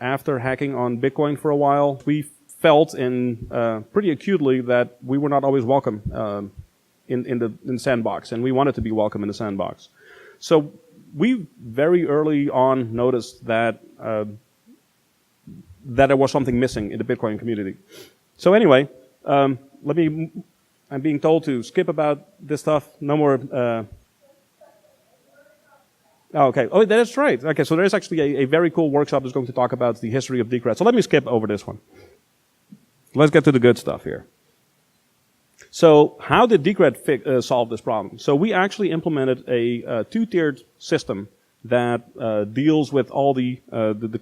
after hacking on Bitcoin for a while, we felt pretty acutely that we were not always welcome in the sandbox, and we wanted to be welcome in the sandbox. So we very early on noticed that there was something missing in the Bitcoin community. So anyway, I'm being told to skip about this stuff. No more. Okay. Oh, that's right. Okay, so there's actually a very cool workshop that's going to talk about the history of Decred. So let me skip over this one. Let's get to the good stuff here. So how did Decred solve this problem? So we actually implemented a two-tiered system that deals with all the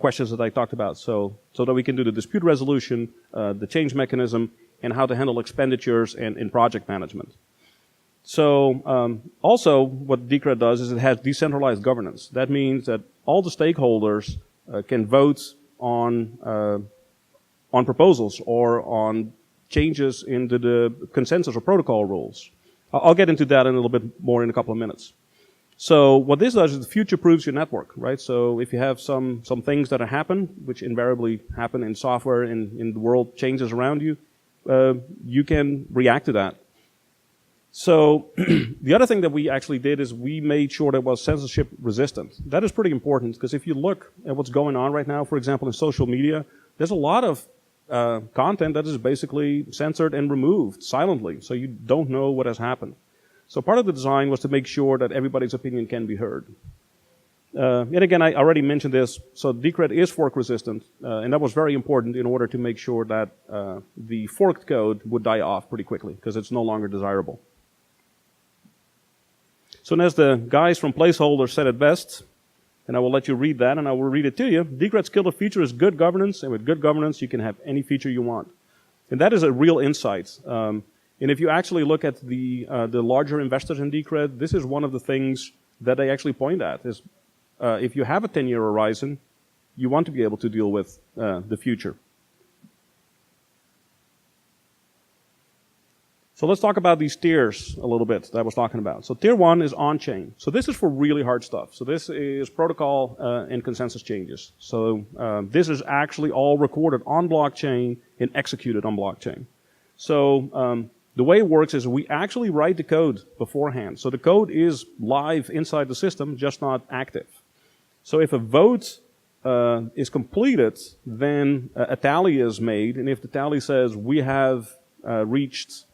questions that I talked about. So that we can do the dispute resolution, the change mechanism, and how to handle expenditures and in project management. So also what Decred does is it has decentralized governance. That means that all the stakeholders can vote on proposals or on changes into the consensus or protocol rules. I'll get into that in a little bit more in a couple of minutes. So what this does is it future-proofs your network, right? So if you have some things that happen, which invariably happen in software in the world changes around you, you can react to that. So the other thing that we actually did is we made sure that it was censorship resistant. That is pretty important because if you look at what's going on right now, for example, in social media, there's a lot of content that is basically censored and removed silently, so you don't know what has happened. So part of the design was to make sure that everybody's opinion can be heard. And again, I already mentioned this, so Decred is fork resistant, and that was very important in order to make sure that the forked code would die off pretty quickly, because it's no longer desirable. So as the guys from Placeholder said it best, and I will let you read that, and I will read it to you. Decred's killer feature is good governance, and with good governance, you can have any feature you want. And that is a real insight. And if you actually look at the larger investors in Decred, this is one of the things that they actually point at, is if you have a 10-year horizon, you want to be able to deal with the future. So let's talk about these tiers a little bit that I was talking about. So tier 1 is on-chain. So this is for really hard stuff. So this is protocol and consensus changes. So this is actually all recorded on blockchain and executed on blockchain. So the way it works is we actually write the code beforehand. So the code is live inside the system, just not active. So if a vote is completed, then a tally is made. And if the tally says we have reached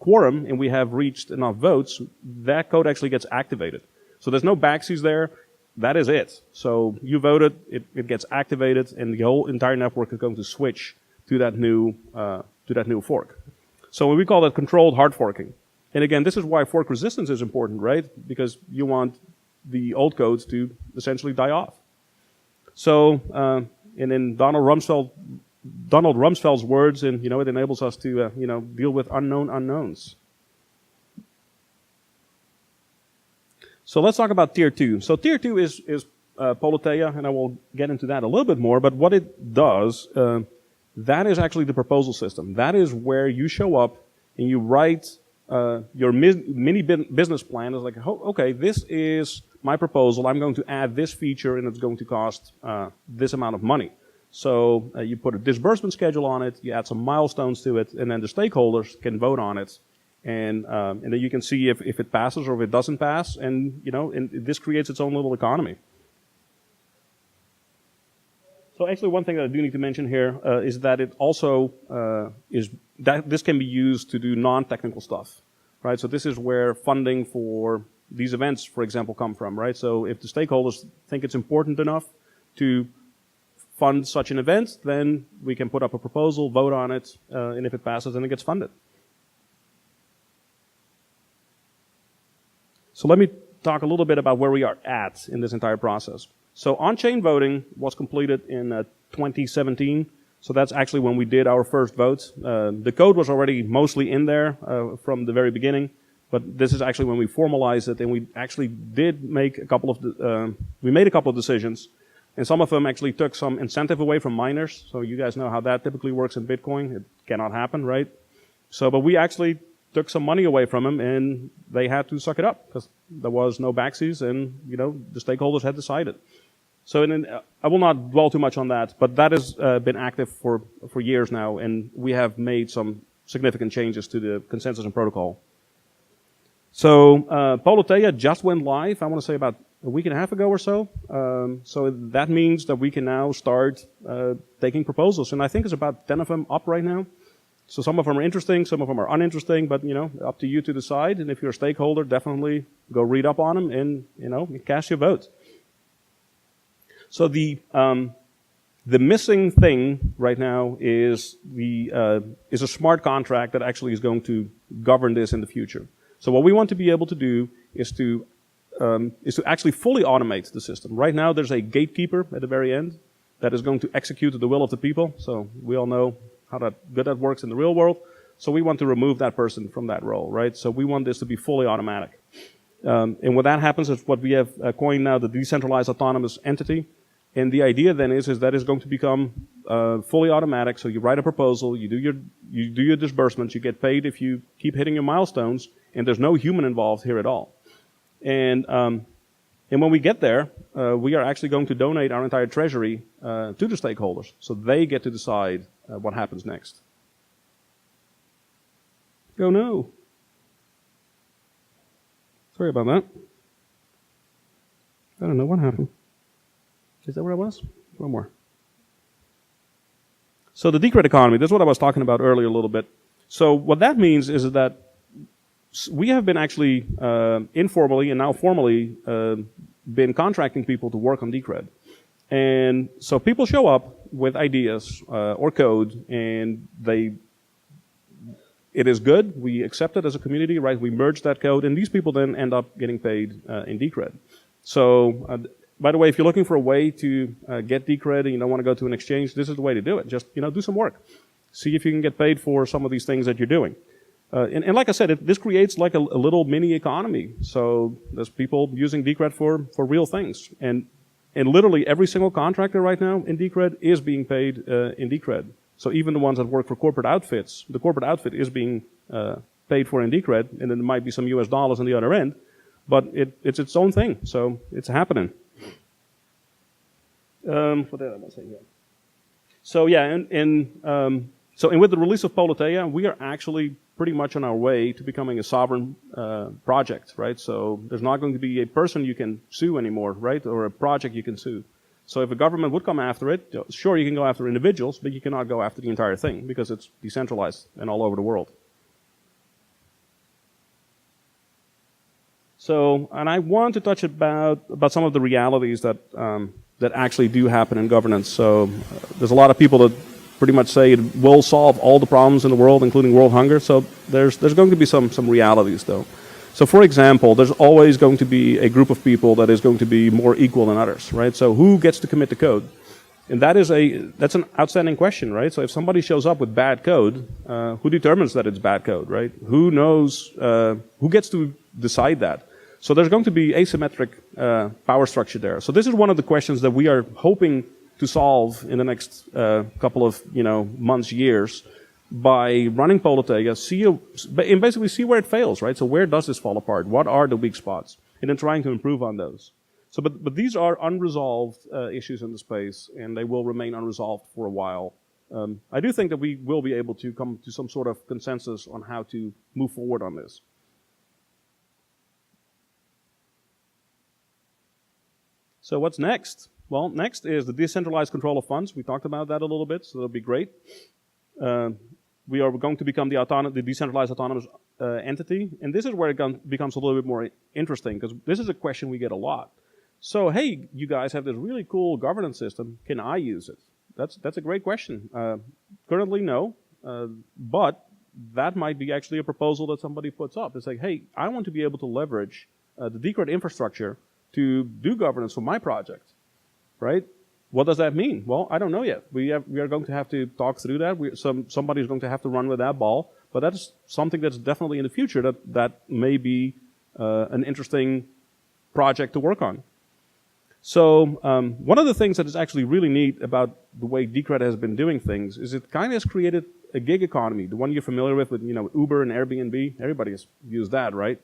quorum and we have reached enough votes, that code actually gets activated. So there's no backsies there. That is it. So you voted, it gets activated, and the whole entire network is going to switch to that new fork. So we call that controlled hard forking. And again, this is why fork resistance is important, right? Because you want the old codes to essentially die off. So, and in Donald Rumsfeld's words, and it enables us to deal with unknown unknowns. So let's talk about tier 2. So tier 2 is Politeia, and I will get into that a little bit more. But what it does, that is actually the proposal system. That is where you show up and you write your mini business plan. It's like, okay, this is my proposal. I'm going to add this feature, and it's going to cost this amount of money. So you put a disbursement schedule on it, you add some milestones to it, and then the stakeholders can vote on it. And then you can see if it passes or if it doesn't pass, and and this creates its own little economy. So actually, one thing that I do need to mention here is that it also this can be used to do non-technical stuff, right? So this is where funding for these events, for example, come from, right? So if the stakeholders think it's important enough to fund such an event, then we can put up a proposal, vote on it, and if it passes, then it gets funded. So let me talk a little bit about where we are at in this entire process. So on-chain voting was completed in 2017. So that's actually when we did our first vote. The code was already mostly in there from the very beginning, but this is actually when we formalized it, and we actually did make a couple of decisions. And some of them actually took some incentive away from miners. So you guys know how that typically works in Bitcoin. It cannot happen, right? So, but we actually took some money away from them, and they had to suck it up because there was no backsies, and the stakeholders had decided. So I will not dwell too much on that, but that has been active for years now, and we have made some significant changes to the consensus and protocol. So Politeia just went live, I want to say about a week and a half ago or so. So that means that we can now start taking proposals, and I think there's about 10 of them up right now. So some of them are interesting, some of them are uninteresting, but up to you to decide. And if you're a stakeholder, definitely go read up on them and cast your vote. So the missing thing right now is a smart contract that actually is going to govern this in the future. So what we want to be able to do is to actually fully automate the system. Right now, there's a gatekeeper at the very end that is going to execute the will of the people. So we all know how good that works in the real world. So we want to remove that person from that role, right? So we want this to be fully automatic. And when that happens, is what we have coined now the decentralized autonomous entity. And the idea then is that it's going to become fully automatic. So you write a proposal, you do your disbursements, you get paid if you keep hitting your milestones, and there's no human involved here at all. And when we get there, we are actually going to donate our entire treasury to the stakeholders, so they get to decide what happens next. Oh no. Sorry about that. I don't know what happened. Is that where I was? One more. So the Decred economy, this is what I was talking about earlier a little bit. So what that means is that we have been actually informally and now formally been contracting people to work on Decred. And so people show up with ideas or code, and it is good. We accept it as a community, right? We merge that code, and these people then end up getting paid in Decred. So, by the way, if you're looking for a way to get Decred and you don't want to go to an exchange, this is the way to do it. Just do some work. See if you can get paid for some of these things that you're doing. And like I said, this creates like a little mini economy. So there's people using Decred for real things. And literally every single contractor right now in Decred is being paid in Decred. So even the ones that work for corporate outfits, the corporate outfit is being paid for in Decred, and then there might be some US dollars on the other end, but it's its own thing. So it's happening. What did I want to say here? So yeah, and with the release of Politeia, we are actually pretty much on our way to becoming a sovereign project, right? So there's not going to be a person you can sue anymore, right? Or a project you can sue. So if a government would come after it, sure, you can go after individuals, but you cannot go after the entire thing because it's decentralized and all over the world. So, and I want to touch about some of the realities that that actually do happen in governance. So there's a lot of people that pretty much say it will solve all the problems in the world, including world hunger. So there's going to be some realities, though. So for example, there's always going to be a group of people that is going to be more equal than others, right? So who gets to commit the code? And that's an outstanding question, right? So if somebody shows up with bad code, who determines that it's bad code, right? Who knows, who gets to decide that? So there's going to be asymmetric power structure there. So this is one of the questions that we are hoping to solve in the next couple of months, years, by running Politeia, and basically see where it fails, right? So where does this fall apart? What are the weak spots? And then trying to improve on those. So, but these are unresolved issues in the space, and they will remain unresolved for a while. I do think that we will be able to come to some sort of consensus on how to move forward on this. So what's next? Well, next is the decentralized control of funds. We talked about that a little bit, so that'll be great. We are going to become the decentralized autonomous entity, and this is where it becomes a little bit more interesting, because this is a question we get a lot. So, hey, you guys have this really cool governance system. Can I use it? That's a great question. Currently, no, but that might be actually a proposal that somebody puts up. It's like, hey, I want to be able to leverage the Decred infrastructure to do governance for my project, right? What does that mean? Well, I don't know yet. We are going to have to talk through that. Somebody's going to have to run with that ball, but that's something that's definitely in the future that may be an interesting project to work on. So one of the things that is actually really neat about the way Decred has been doing things is it kind of has created a gig economy, the one you're familiar with Uber and Airbnb. Everybody has used that, right?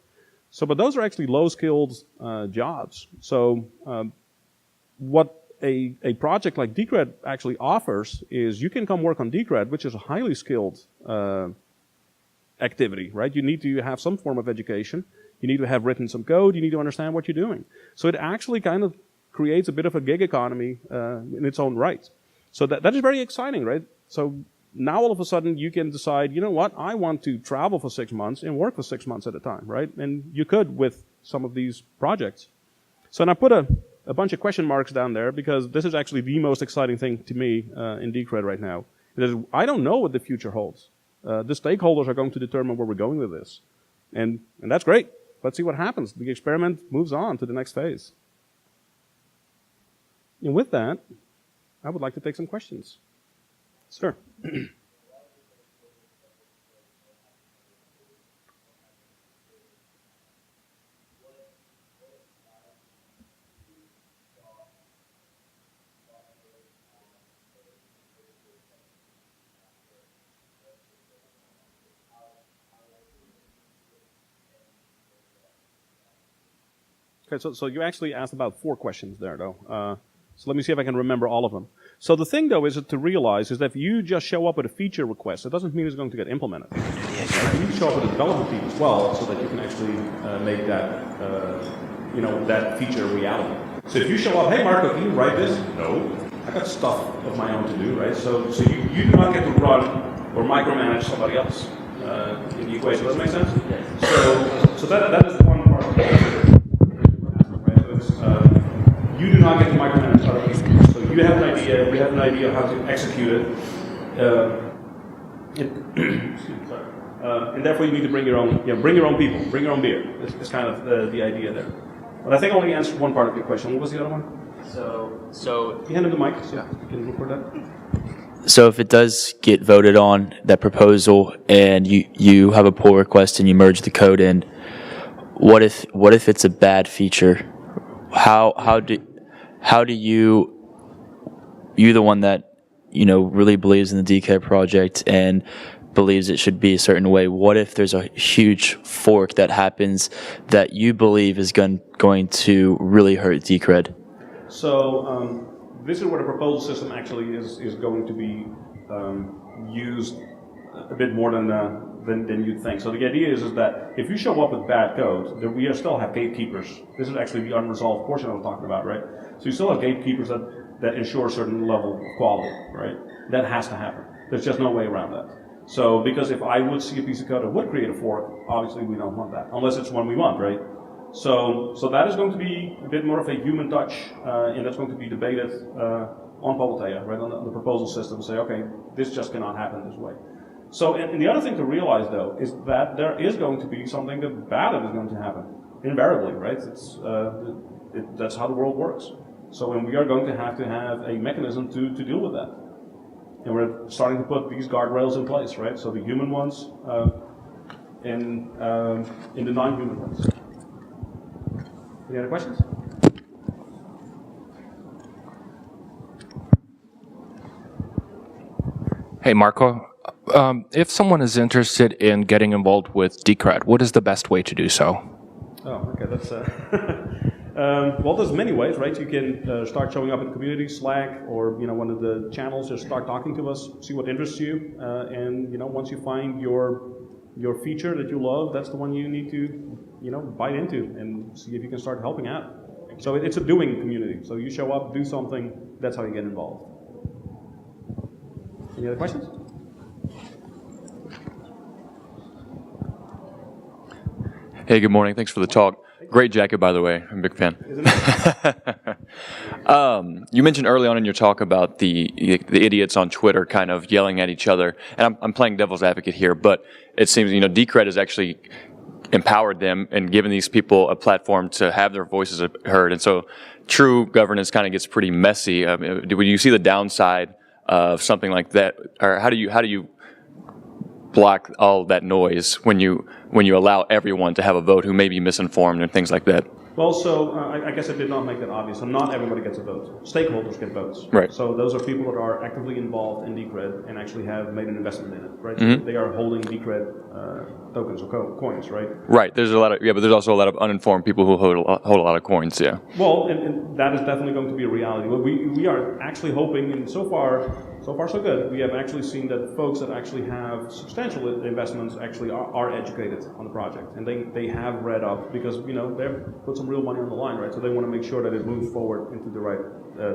So, but those are actually low-skilled jobs. So what a project like Decred actually offers is you can come work on Decred, which is a highly skilled activity, right? You need to have some form of education. You need to have written some code. You need to understand what you're doing. So it actually kind of creates a bit of a gig economy in its own right. So that is very exciting, right? So now all of a sudden you can decide, you know what, I want to travel for 6 months and work for 6 months at a time, right? And you could with some of these projects. So and I put a bunch of question marks down there because this is actually the most exciting thing to me in Decred right now. I don't know what the future holds. The stakeholders are going to determine where we're going with this. And that's great. Let's see what happens. The experiment moves on to the next phase. And with that, I would like to take some questions. Sir. Okay, so you actually asked about 4 questions there, though. So let me see if I can remember all of them. So the thing, though, is to realize is that if you just show up with a feature request, it doesn't mean it's going to get implemented. You need to show up with a development team as well, so that you can actually make that, that feature reality. So if you show up, hey, Marco, can you write this? No, I got stuff of my own to do, right? So you do not get to run or micromanage somebody else in the equation. Does that make sense? Yes. So that is one part of the answer. You do not get to micromanage other people. So you have an idea of how to execute it, and therefore you need to bring your own, bring your own people, bring your own beer. It's kind of the idea there. But I think I only answered one part of your question. What was the other one? So you hand him the mic, so you can record that. So if it does get voted on, that proposal, and you have a pull request and you merge the code in, what if it's a bad feature? How do you the one that really believes in the DK project and believes it should be a certain way, what if there's a huge fork that happens that you believe is going to really hurt Decred? So this is where the proposal system actually is going to be used a bit more than you'd think. So the idea is that if you show up with bad code, then we still have gatekeepers. This is actually the unresolved portion I was talking about, right? So you still have gatekeepers that ensure a certain level of quality, right? That has to happen. There's just no way around that. So because if I would see a piece of code that would create a fork, obviously we don't want that, unless it's one we want, right? So that is going to be a bit more of a human touch, and that's going to be debated on Polytea, right, on the proposal system. Say, okay, this just cannot happen this way. So, and the other thing to realize, though, is that there is going to be something that bad is going to happen, invariably, right? That's how the world works. So, and we are going to have a mechanism to deal with that. And we're starting to put these guardrails in place, right? So the human ones and the non-human ones. Any other questions? Hey, Marco. If someone is interested in getting involved with Decred, what is the best way to do so? Oh, okay. That's well, there's many ways, right? You can start showing up in the community, Slack, or one of the channels. Just start talking to us, see what interests you, and once you find your feature that you love, that's the one you need to bite into and see if you can start helping out. So it's a doing community. So you show up, do something. That's how you get involved. Any other questions? Hey, good morning. Thanks for the talk. Great jacket, by the way. I'm a big fan. You mentioned early on in your talk about the idiots on Twitter kind of yelling at each other. And I'm playing devil's advocate here, but it seems, Decred has actually empowered them and given these people a platform to have their voices heard. And so true governance kind of gets pretty messy. Do you see the downside of something like that? Or how do you block all that noise when you allow everyone to have a vote who may be misinformed and things like that? Well, so I guess I did not make that obvious. So not everybody gets a vote. Stakeholders get votes. Right. So those are people that are actively involved in Decred and actually have made an investment in it, right? Mm-hmm. So they are holding Decred tokens or coins, right? Right. There's a lot of but there's also a lot of uninformed people who hold a lot of coins. Yeah. Well, and that is definitely going to be a reality. Well, we are actually hoping, and so far so good. We have actually seen that folks that actually have substantial investments actually are educated on the project, and they have read up because they've put some real money on the line, right? So they want to make sure that it moves forward into the right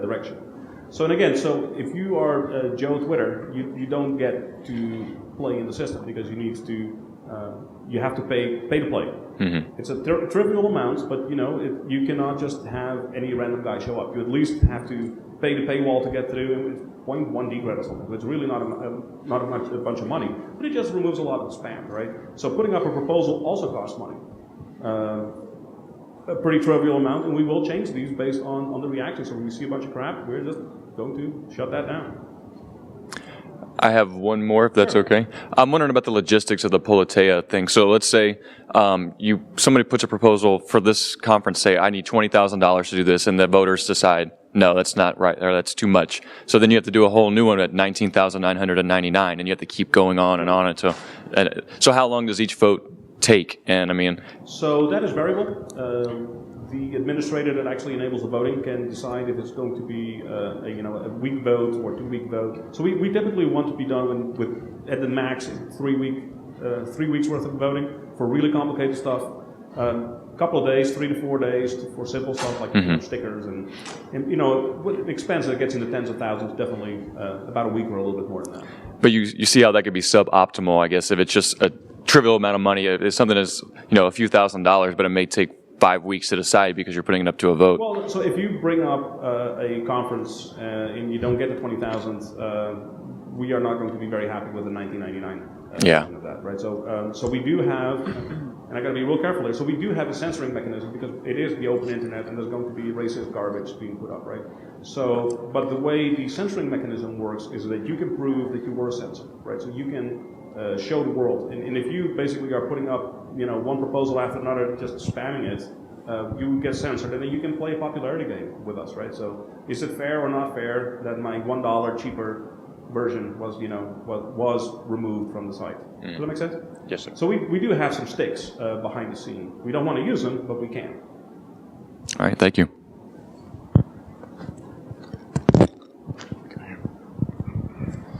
direction. So and again, so if you are Joe Twitter, you don't get to play in the system because you need to. You have to pay to play. Mm-hmm. It's a trivial amount, but you cannot just have any random guy show up. You at least have to pay the paywall to get through. It's 0.1 Decred or something. It's really not a bunch of money, but it just removes a lot of spam, right? So putting up a proposal also costs money. A pretty trivial amount, and we will change these based on the reactions. So when we see a bunch of crap, we're just going to shut that down. I have one more, if that's okay. I'm wondering about the logistics of the Politeia thing. So let's say somebody puts a proposal for this conference, say, I need $20,000 to do this, and the voters decide, no, that's not right, or that's too much. So then you have to do a whole new one at $19,999, and you have to keep going on and on until. So how long does each vote take? And I mean. So that is variable. The administrator that actually enables the voting can decide if it's going to be a week vote or 2 week vote. So we typically want to be done with at the max 3 weeks worth of voting for really complicated stuff. A couple of days, 3 to 4 days for simple stuff like stickers and with expense that gets in the tens of thousands. Definitely about a week or a little bit more than that. But you see how that could be suboptimal, I guess, if it's just a trivial amount of money. It's something that's a few $1,000s, but it may take 5 weeks to decide because you're putting it up to a vote. Well, so if you bring up a conference and you don't get the 20,000, we are not going to be very happy with the 1999 version of that, right? So we do have, and I got to be real careful here. So we do have a censoring mechanism because it is the open internet, and there's going to be racist garbage being put up, right? So, but the way the censoring mechanism works is that you can prove that you were censored, right? So you can show the world, and if you basically are putting up one proposal after another, just spamming it, you get censored, and then you can play a popularity game with us, right? So, is it fair or not fair that my $1 cheaper version was, was removed from the site? Does that make sense? Yes, sir. So we do have some sticks behind the scene. We don't want to use them, but we can. All right, thank you.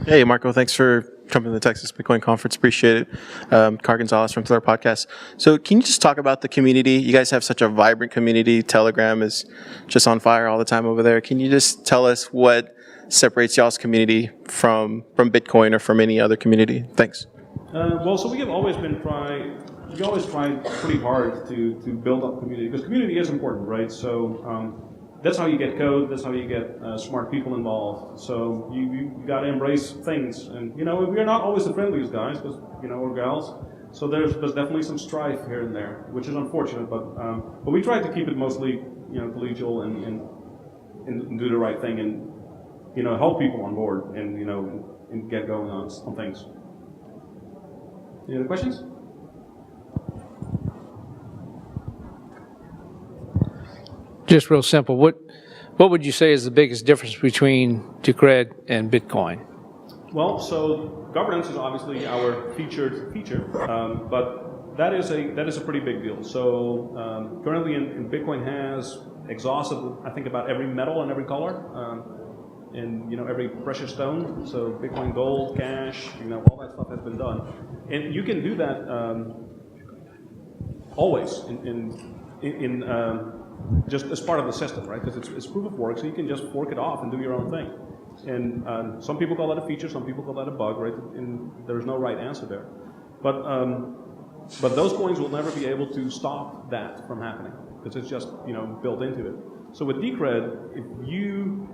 Hey, Marco, thanks for coming to the Texas Bitcoin Conference. Appreciate it. Car Gonzalez from Thriller Podcast. So can you just talk about the community? You guys have such a vibrant community. Telegram is just on fire all the time over there. Can you just tell us what separates y'all's community from Bitcoin or from any other community? Thanks. Well, so we have always try pretty hard to build up community, because community is important, right? So that's how you get code, that's how you get smart people involved. So you got to embrace things, and we are not always the friendliest guys, or gals. So there's definitely some strife here and there, which is unfortunate, but we try to keep it mostly collegial and do the right thing and help people on board and get going on things. Any other questions? Just real simple. What would you say is the biggest difference between Decred and Bitcoin? Well, so governance is obviously our featured feature, but that is a pretty big deal. So currently, in Bitcoin has exhausted, I think, about every metal and every color, and every precious stone. So Bitcoin Gold, Cash, all that stuff has been done, and you can do that always in just as part of the system, right? Because it's proof of work, so you can just fork it off and do your own thing. And some people call that a feature, some people call that a bug, right? And there's no right answer there. But those coins will never be able to stop that from happening because it's just built into it. So with Decred, if you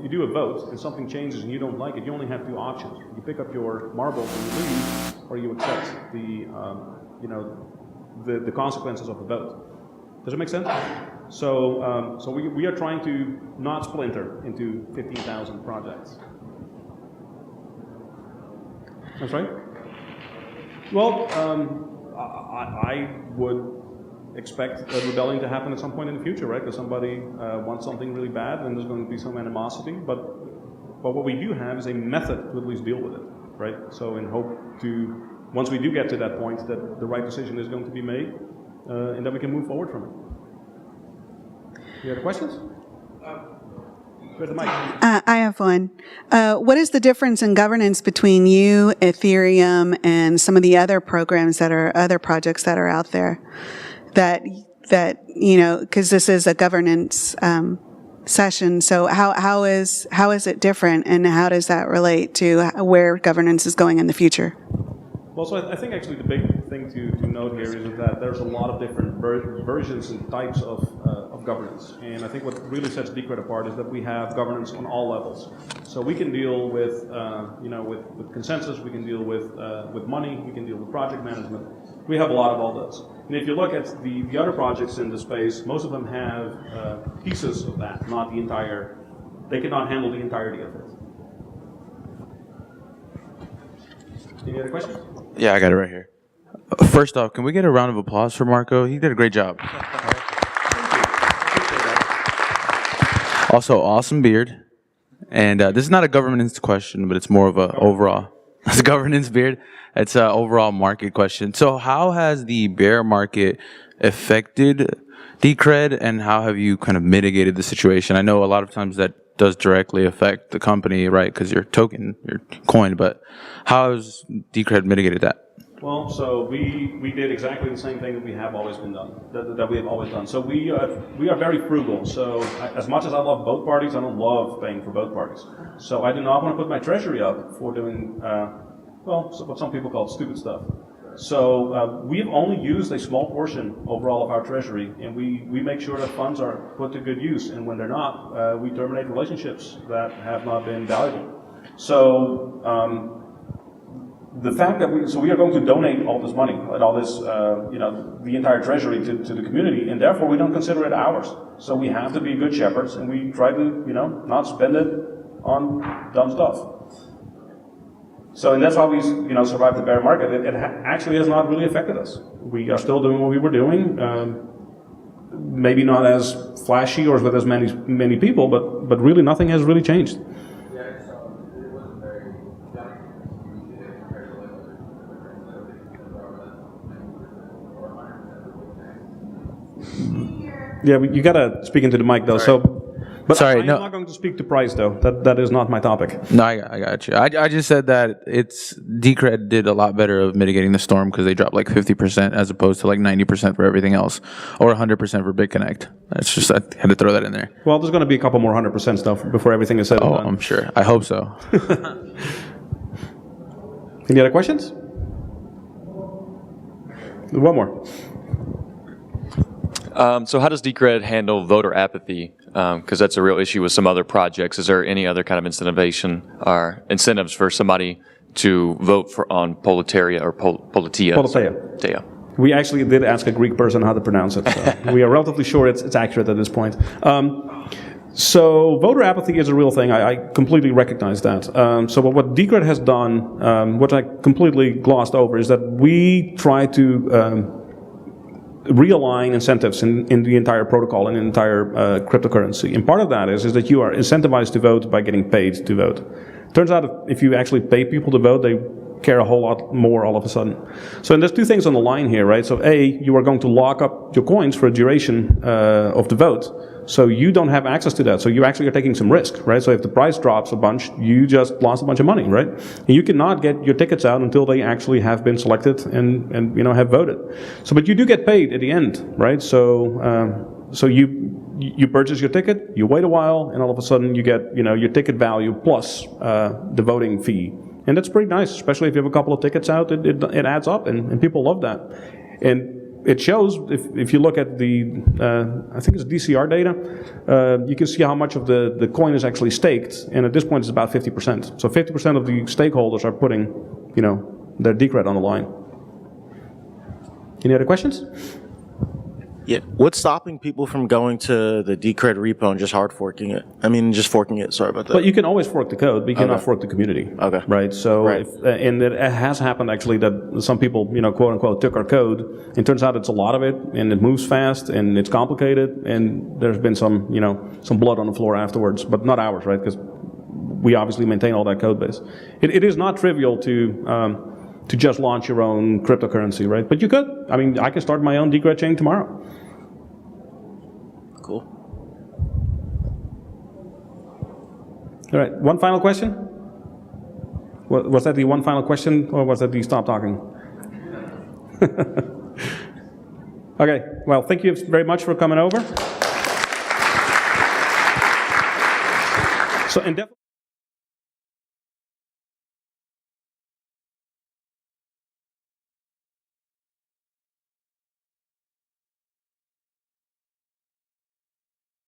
do a vote and something changes and you don't like it, you only have two options: you pick up your marbles and you leave, or you accept the consequences of the vote. Does it make sense? So we are trying to not splinter into 15,000 projects. That's right. Well, I would expect a rebellion to happen at some point in the future, right? Because somebody wants something really bad, and there's going to be some animosity. But what we do have is a method to at least deal with it, right? So in hope to, once we do get to that point, that the right decision is going to be made, and then we can move forward from it. Any other questions? Where's the mic? I have one. What is the difference in governance between you, Ethereum, and some of the other programs that are other projects that are out there? That because this is a governance session. So how is it different, and how does that relate to where governance is going in the future? Well, so I think actually the big thing to note here is that there's a lot of different versions and types of governance. And I think what really sets Decred apart is that we have governance on all levels. So we can deal with, with consensus, we can deal with money, we can deal with project management. We have a lot of all those. And if you look at the other projects in the space, most of them have pieces of that, not the entire, they cannot handle the entirety of it. Any other questions? Yeah, I got it right here. First off, can we get a round of applause for Marco? He did a great job. Also, awesome beard. And this is not a governance question, but it's more of a overall. It's a governance beard. It's an overall market question. So how has the bear market affected Decred, and how have you kind of mitigated the situation? I know a lot of times that does directly affect the company, right? Because your token, your coin, but how has Decred mitigated that? Well, so we did exactly the same thing that we have always been done, that we have always done. So we are very frugal. So as much as I love both parties, I don't love paying for both parties. So I do not want to put my treasury up for doing, what some people call stupid stuff. So we've only used a small portion overall of our treasury, and we make sure that funds are put to good use. And when they're not, we terminate relationships that have not been valuable. So the fact that we are going to donate all this money and all this, the entire treasury to the community, and therefore we don't consider it ours. So we have to be good shepherds, and we try to, not spend it on dumb stuff. So, and that's how we, survived the bear market. It actually has not really affected us. We are still doing what we were doing. Maybe not as flashy or with as many people, but really nothing has really changed. Yeah, you gotta speak into the mic though. Sorry. But I'm not going to speak to price though. That is not my topic. No, I got you. I just said that Decred did a lot better of mitigating the storm because they dropped like 50% as opposed to like 90% for everything else, or 100% for BitConnect. That's just, I had to throw that in there. Well, there's going to be a couple more 100% stuff before everything is said and done. I'm sure. I hope so. Any other questions? One more. So how does Decred handle voter apathy? Because that's a real issue with some other projects. Is there any other kind of incentivation or incentives for somebody to vote on Politeia or Politeia? Politeia. We actually did ask a Greek person how to pronounce it. So we are relatively sure it's accurate at this point. So voter apathy is a real thing. I completely recognize that. So what Decred has done, what I completely glossed over, is that we try to realign incentives in the entire protocol and the entire cryptocurrency. And part of that is that you are incentivized to vote by getting paid to vote. Turns out if you actually pay people to vote, they care a whole lot more all of a sudden. So and there's two things on the line here, right? So A, you are going to lock up your coins for a duration of the vote. So you don't have access to that. So you actually are taking some risk, right? So if the price drops a bunch, you just lost a bunch of money, right? And you cannot get your tickets out until they actually have been selected and have voted. So, but you do get paid at the end, right? So you purchase your ticket, you wait a while, and all of a sudden you get your ticket value plus the voting fee. And that's pretty nice, especially if you have a couple of tickets out. It adds up, and people love that. And it shows, if you look at the, I think it's DCR data, you can see how much of the coin is actually staked, and at this point it's about 50%. So 50% of the stakeholders are putting, their Decred on the line. Any other questions? Yeah. What's stopping people from going to the Decred repo and just hard forking it? I mean, just forking it. Sorry about that. But you can always fork the code, but you cannot Okay. fork the community. Okay. Right. So, Right. And it has happened actually that some people, quote unquote, took our code. It turns out it's a lot of it, and it moves fast, and it's complicated, and there's been some, some blood on the floor afterwards, but not ours, right? Because we obviously maintain all that code base. It is not trivial to just launch your own cryptocurrency, right? But you could. I mean, I can start my own Decred chain tomorrow. Cool. All right, one final question? Was that the one final question, or was that the stop talking? Okay, well, thank you very much for coming over. So,